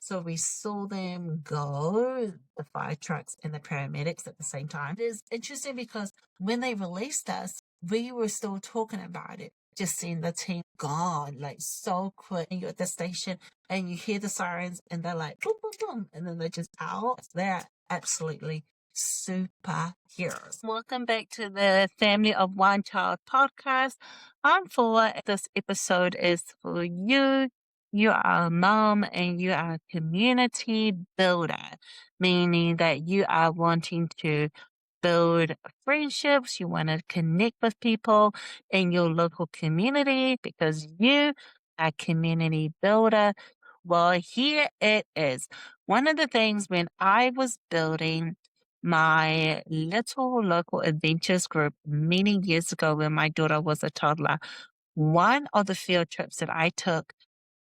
So we saw them go, the fire trucks and the paramedics at the same time. It is interesting because when they released us, we were still talking about it. Just seeing the team gone, like so quick. And you're at the station and you hear the sirens and they're like, boom, boom, boom. And then they're just out. They're absolutely superheroes. Welcome back to the Family of One Child podcast. I'm Fuller. This episode is for you. You are a mom and you are a community builder, meaning that you are wanting to build friendships, you want to connect with people in your local community because you are a community builder. Well, here it is. One of the things when I was building my little local adventures group many years ago when my daughter was a toddler, one of the field trips that I took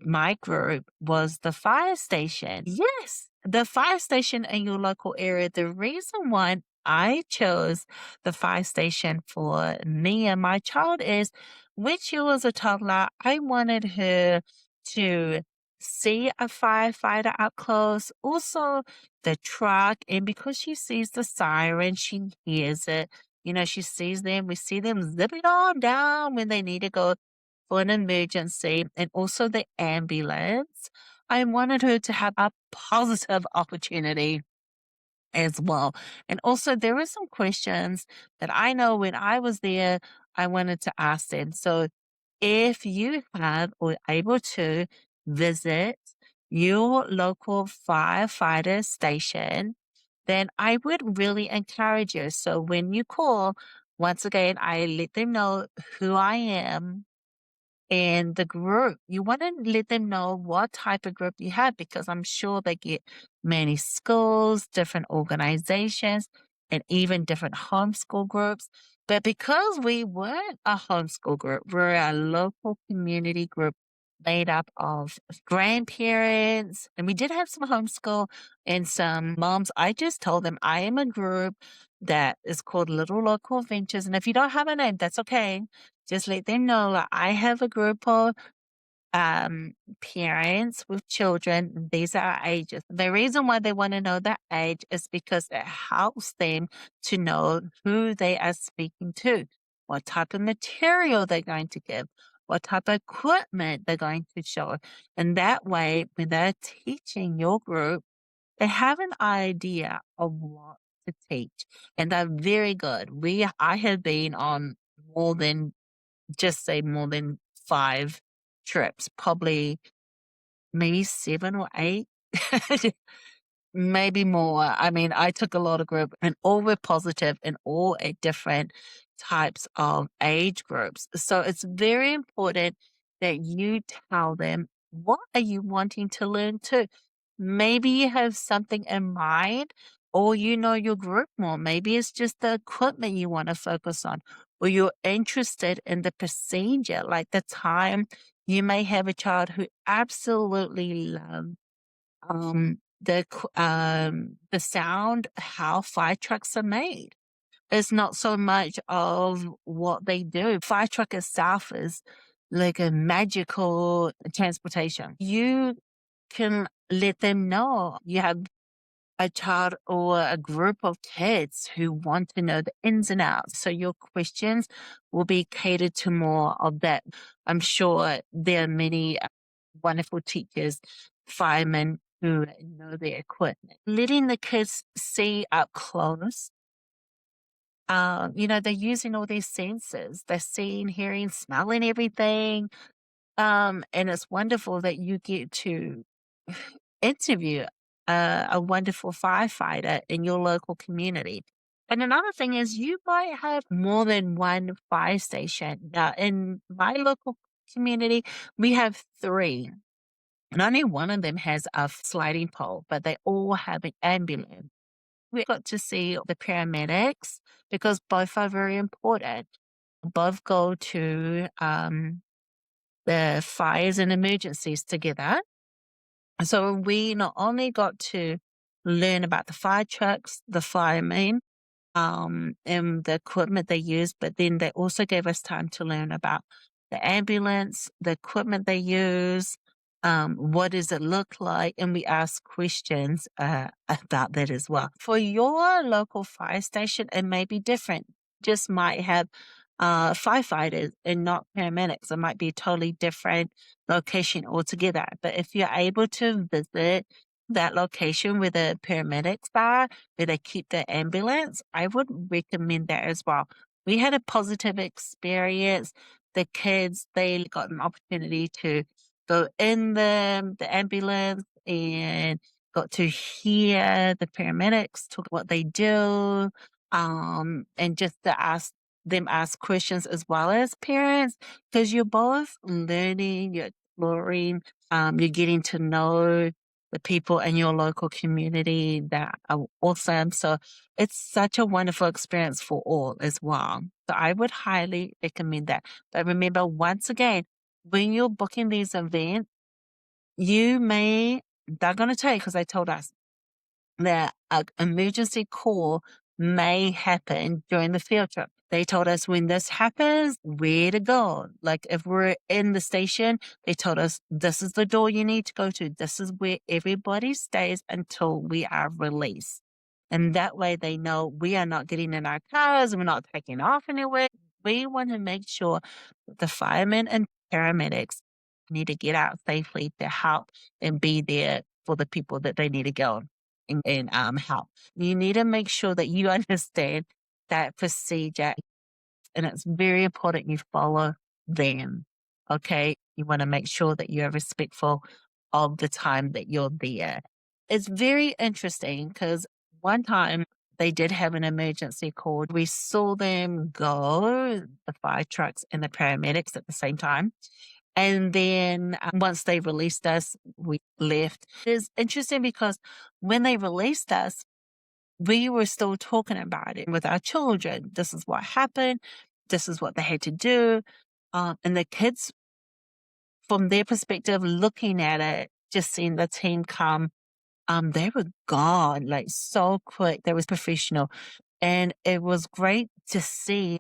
my group was the fire station. Yes, the fire station in your local area. The reason why I chose the fire station for me and my child is when she was a toddler, I wanted her to see a firefighter up close, also the truck. And because she sees the siren, she hears it. You know, she sees them. We see them zipping on down when they need to go for an emergency and also the ambulance. I wanted her to have a positive opportunity as well. And also there were some questions that I know when I was there, I wanted to ask them. So if you have or able to visit your local firefighter station, then I would really encourage you. So when you call, once again, I let them know who I am and the group. You want to let them know what type of group you have because I'm sure they get many schools, different organizations, and even different homeschool groups. But because we weren't a homeschool group, we're a local community group made up of grandparents, and we did have some homeschool and some moms. I just told them I am a group that is called Little Local Ventures. And if you don't have a name, that's okay. Just let them know that I have a group of parents with children. These are our ages. The reason why they want to know their age is because it helps them to know who they are speaking to, what type of material they're going to give, what type of equipment they're going to show. And that way, when they're teaching your group, they have an idea of what to teach. And they're very good. I have been on more than more than 5 trips, probably maybe 7 or 8, maybe more. I mean, I took a lot of group and all were positive and all at different types of age groups. So it's very important that you tell them what are you wanting to learn too. Maybe you have something in mind or you know your group more. Maybe it's just the equipment you want to focus on or you're interested in the procedure, like the time you may have a child who absolutely loves the sound, how fire trucks are made. It's not so much of what they do. Fire truck itself is like a magical transportation. You can let them know you have a child or a group of kids who want to know the ins and outs. So your questions will be catered to more of that. I'm sure there are many wonderful teachers, firemen who know their equipment. Letting the kids see up close. They're using all their senses. They're seeing, hearing, smelling everything. And it's wonderful that you get to interview a wonderful firefighter in your local community. And another thing is you might have more than one fire station. Now, in my local community, we have 3. And only one of them has a sliding pole, but they all have an ambulance. We got to see the paramedics because both are very important. Both go to the fires and emergencies together. So we not only got to learn about the fire trucks, the firemen, and the equipment they use, but then they also gave us time to learn about the ambulance, the equipment they use, What does it look like? And we ask questions about that as well. For your local fire station, it may be different. Just might have firefighters and not paramedics. It might be a totally different location altogether. But if you're able to visit that location where the paramedics are, where they keep the ambulance, I would recommend that as well. We had a positive experience. The kids, they got an opportunity to go in the ambulance and got to hear the paramedics talk what they do, and just to ask questions as well as parents, because you're both learning, you're exploring, you're getting to know the people in your local community that are awesome. So it's such a wonderful experience for all as well. So I would highly recommend that. But remember, once again, when you're booking these events, they're going to tell you because they told us that an emergency call may happen during the field trip. They told us when this happens, where to go. Like if we're in the station, they told us this is the door you need to go to. This is where everybody stays until we are released. And that way they know we are not getting in our cars and we're not taking off anywhere. We want to make sure the firemen and paramedics need to get out safely to help and be there for the people that they need to go and help. You need to make sure that you understand that procedure, and it's very important you follow them. Okay. You want to make sure that you're respectful of the time that you're there. It's very interesting because one time they did have an emergency call. We saw them go, the fire trucks and the paramedics at the same time. And then once they released us, we left. It's interesting because when they released us, we were still talking about it with our children. This is what happened. This is what they had to do. And the kids, from their perspective, looking at it, just seeing the team come, they were gone like so quick. They was professional. And it was great to see.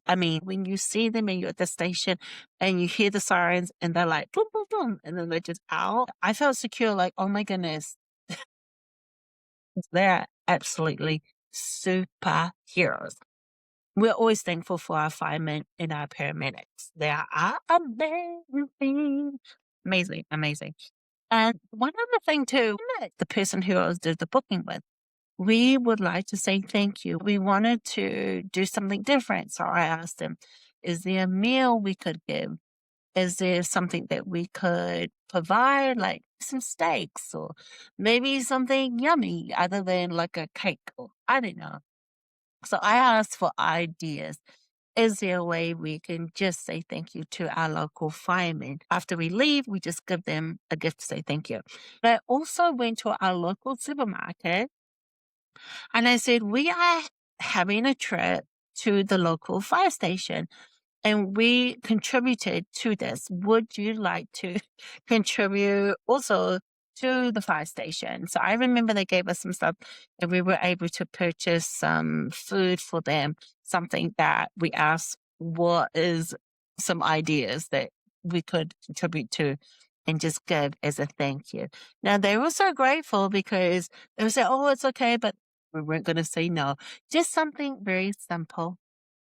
I mean, when you see them and you're at the station and you hear the sirens and they're like, boom, boom, boom, and then they're just out. I felt secure, like, oh my goodness, they're absolutely superheroes. We're always thankful for our firemen and our paramedics. They are amazing, amazing, amazing. And one other thing too, the person who I did the booking with, we would like to say thank you. We wanted to do something different. So I asked them, is there a meal we could give? Is there something that we could provide, like some steaks or maybe something yummy other than like a cake or I don't know. So I asked for ideas. Is there a way we can just say thank you to our local firemen? After we leave, we just give them a gift to say thank you. But I also went to our local supermarket and I said, we are having a trip to the local fire station and we contributed to this. Would you like to contribute also to the fire station? So I remember they gave us some stuff and we were able to purchase some food for them, something that we asked what is some ideas that we could contribute to and just give as a thank you. Now they were so grateful because they would say, oh, it's okay, but we weren't going to say no. Just something very simple.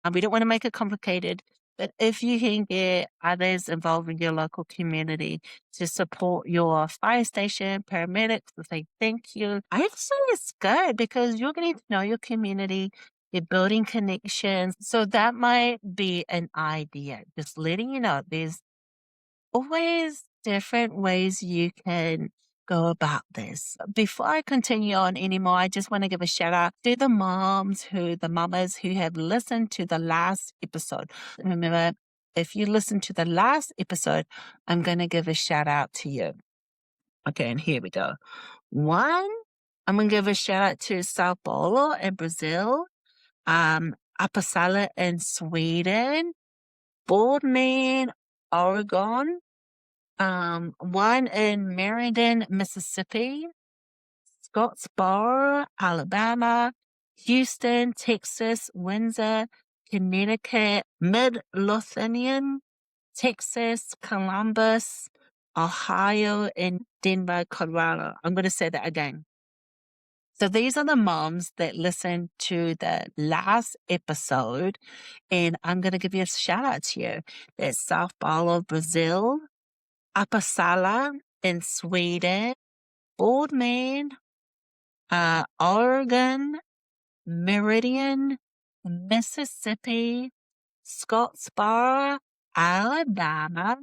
And we don't want to make it complicated, but if you can get others involved in your local community to support your fire station, paramedics, to say thank you, I'd say it's good because you're getting to know your community, you're building connections. So that might be an idea. Just letting you know there's always different ways you can go about this. Before I continue on anymore, I just want to give a shout out to the mamas who have listened to the last episode. Remember, if you listen to the last episode, I'm going to give a shout out to you. Okay, and here we go. One, I'm going to give a shout out to Sao Paulo in Brazil, Uppsala in Sweden, Boardman, Oregon, one in Meriden, Mississippi, Scottsboro, Alabama, Houston, Texas, Windsor, Connecticut, Midlothian, Texas, Columbus, Ohio, and Denver, Colorado. I'm going to say that again. So these are the moms that listened to the last episode, and I'm going to give you a shout out to you. There's Sao Paulo, Brazil, Uppsala in Sweden, Boardman, Oregon, Meridian, Mississippi, Scottsboro, Alabama,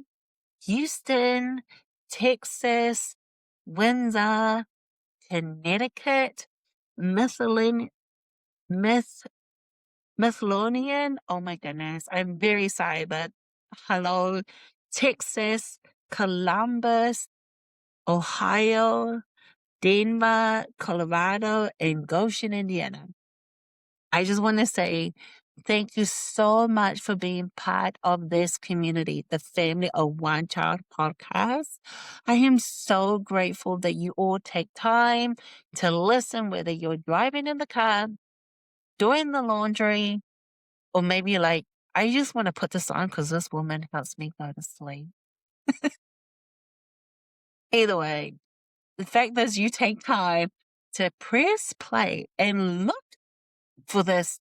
Houston, Texas, Windsor, Connecticut, Miscellaneous, Miscellanean. Oh my goodness. I'm very sorry, but hello, Texas, Columbus, Ohio, Denver, Colorado, and Goshen, Indiana. I just want to say thank you so much for being part of this community, the Family of One Child podcast. I am so grateful that you all take time to listen, whether you're driving in the car, doing the laundry, or maybe you're like, I just want to put this on because this woman helps me go to sleep. Either way, the fact that you take time to press play and look for this,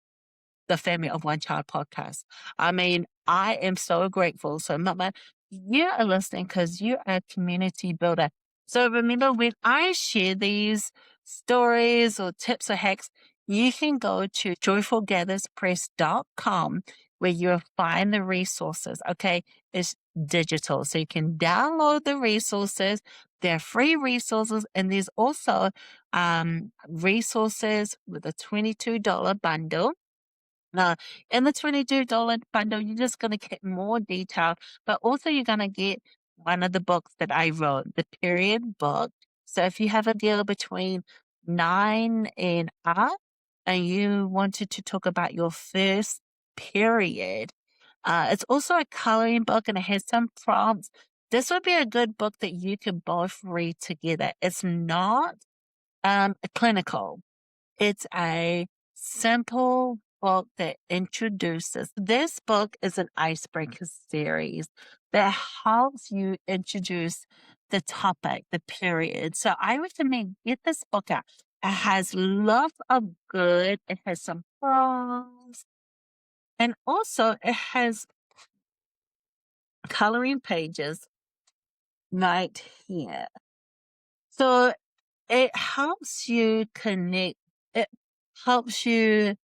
the Family of One Child podcast. I mean, I am so grateful. So, Mama, you are listening because you're a community builder. So remember, when I share these stories or tips or hacks, you can go to joyfulgatherspress.com where you'll find the resources. Okay. It's digital. So you can download the resources. They're free resources. And there's also resources with a $22 bundle. Now, in the $22 bundle, you're just going to get more detail, but also you're going to get one of the books that I wrote, the period book. So if you have a girl between 9 and up and you wanted to talk about your first period, it's also a coloring book and it has some prompts. This would be a good book that you can both read together. It's not clinical. It's a simple book that introduces. This book is an icebreaker series that helps you introduce the topic, the period. So I recommend get this book out. It has lots of good. It has some pros. And also it has coloring pages right here. So it helps you connect. It helps you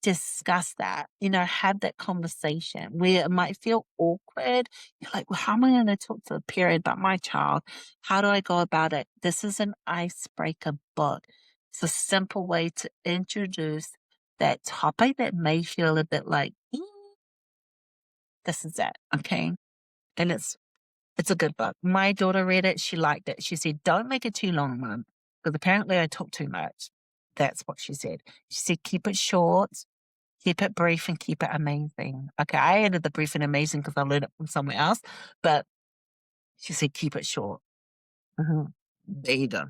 discuss that, have that conversation where it might feel awkward. You're like, well, how am I going to talk to a parent about my child? How do I go about it? This is an icebreaker book. It's a simple way to introduce that topic that may feel a bit like, this is it. Okay. And it's a good book. My daughter read it. She liked it. She said, don't make it too long, Mum, because apparently I talk too much. That's what she said. She said, keep it short, keep it brief, and keep it amazing. Okay, I added the brief and amazing because I learned it from somewhere else, but she said, keep it short. There you go.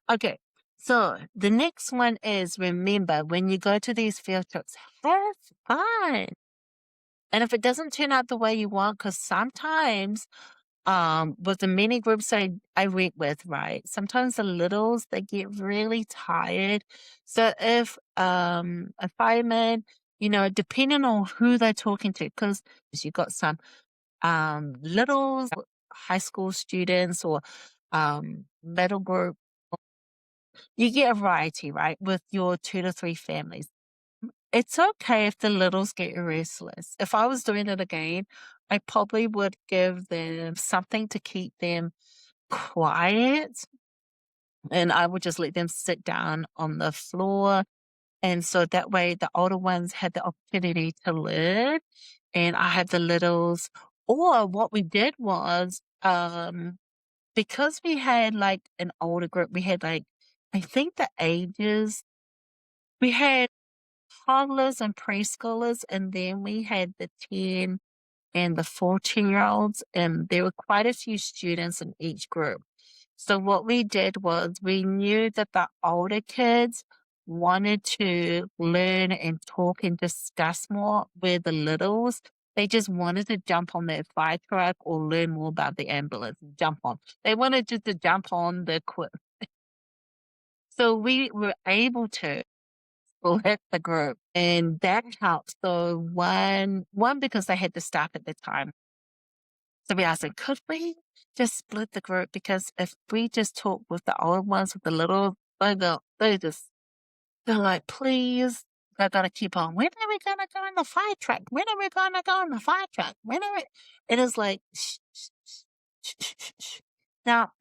Okay, so the next one is, remember, when you go to these field trips, have fun. And if it doesn't turn out the way you want, because sometimes with the mini groups I work with, right? Sometimes the littles, they get really tired. So if a fireman, depending on who they're talking to, because you've got some littles, high school students or middle group, you get a variety, right? With your 2 to 3 families. It's okay if the littles get restless. If I was doing it again, I probably would give them something to keep them quiet, and I would just let them sit down on the floor. And so that way the older ones had the opportunity to learn and I had the littles. Or what we did was, because we had like an older group, we had like, I think the ages, we had toddlers and preschoolers, and then we had the 10 and the 14-year-olds, and there were quite a few students in each group. So what we did was we knew that the older kids wanted to learn and talk and discuss more with the littles. They just wanted to jump on their fire truck or learn more about the ambulance, jump on. They wanted just to jump on the equipment. So we were able to split the group, and that helped. So one because they had to stop at the time. So we asked them, could we just split the group? Because if we just talk with the old ones, with the little, they're like, please, I gotta keep on. When are we gonna go in the fire truck? When are we gonna go in the fire truck? When are we? It is like, shh, shh, shh, shh, shh, shh, shh. Now,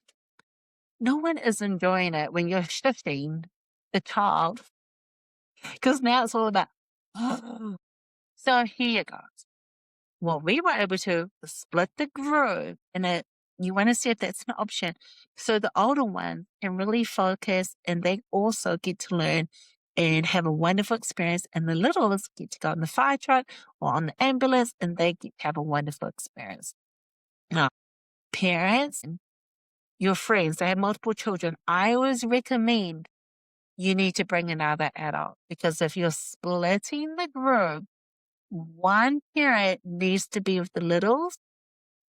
no one is enjoying it when you're shifting the child, because now it's all about, so here you go. Well, we were able to split the group, and you want to see if that's an option. So the older ones can really focus, and they also get to learn and have a wonderful experience. And the littles get to go on the fire truck or on the ambulance, and they get to have a wonderful experience. Now, parents and your friends, they have multiple children. I always recommend you need to bring another adult, because if you're splitting the group, one parent needs to be with the littles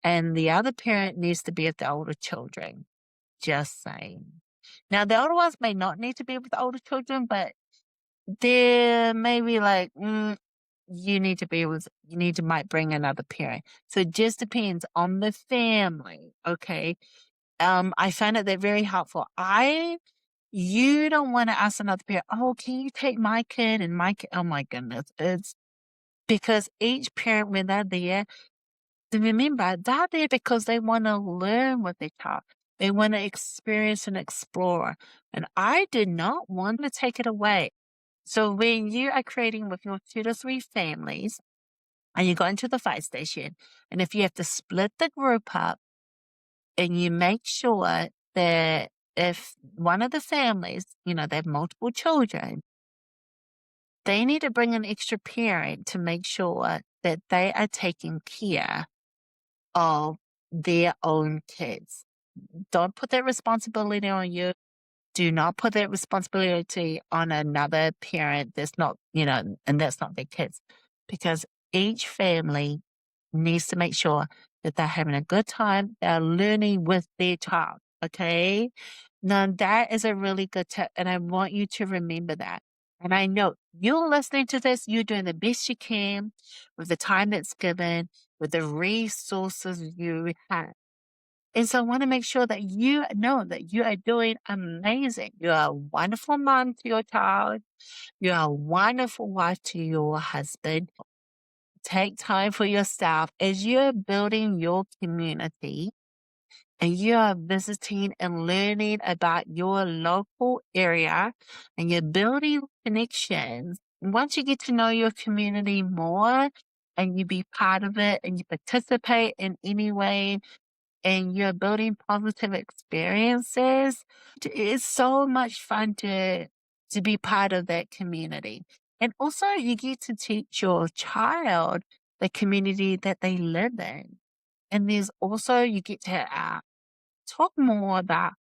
and the other parent needs to be with the older children. Just saying. Now, the older ones may not need to be with the older children, but there may be like, you need to might bring another parent. So it just depends on the family. Okay. I found it they're very helpful. You don't want to ask another parent, oh, can you take my kid and my kid? Oh my goodness. It's because each parent, when they're there, remember, they're there because they want to learn what they taught. They want to experience and explore. And I did not want to take it away. So when you are creating with your 2 to 3 families and you go into the fire station, and if you have to split the group up, and you make sure that if one of the families, they have multiple children, they need to bring an extra parent to make sure that they are taking care of their own kids. Don't put that responsibility on you. Do not put that responsibility on another parent that's not, and that's not their kids. Because each family needs to make sure that they're having a good time, they're learning with their child, okay? Now, that is a really good tip, and I want you to remember that. And I know you're listening to this, you're doing the best you can with the time that's given, with the resources you have. And so I want to make sure that you know that you are doing amazing. You're a wonderful mom to your child. You're a wonderful wife to your husband. Take time for yourself as you're building your community and you are visiting and learning about your local area and you're building connections. Once you get to know your community more and you be part of it and you participate in any way and you're building positive experiences, it's so much fun to be part of that community. And also you get to teach your child the community that they live in. And there's also, you get to talk more about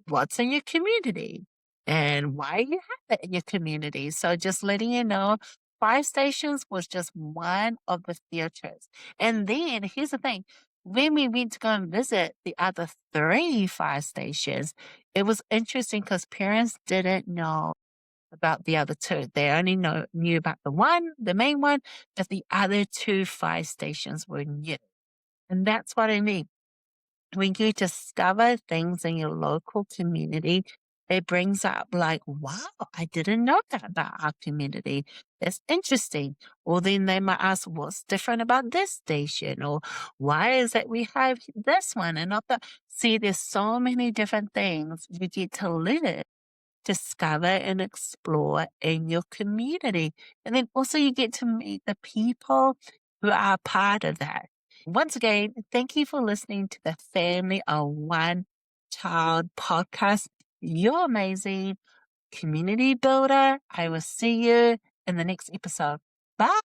what's in your community and why you have it in your community. So just letting you know, fire stations was just one of the features. And then here's the thing. When we went to go and visit the other 3 fire stations, it was interesting because parents didn't know about the other 2. They only knew about the main one, but the other 2 fire stations were new. And that's what I mean. When you discover things in your local community, it brings up like, wow, I didn't know that about our community. That's interesting. Or then they might ask, what's different about this station? Or why is it we have this one and not that? See, there's so many different things you get to live, discover and explore in your community. And then also you get to meet the people who are part of that. Once again, thank you for listening to the Family of One Child podcast. You're amazing community builder. I will see you in the next episode. Bye.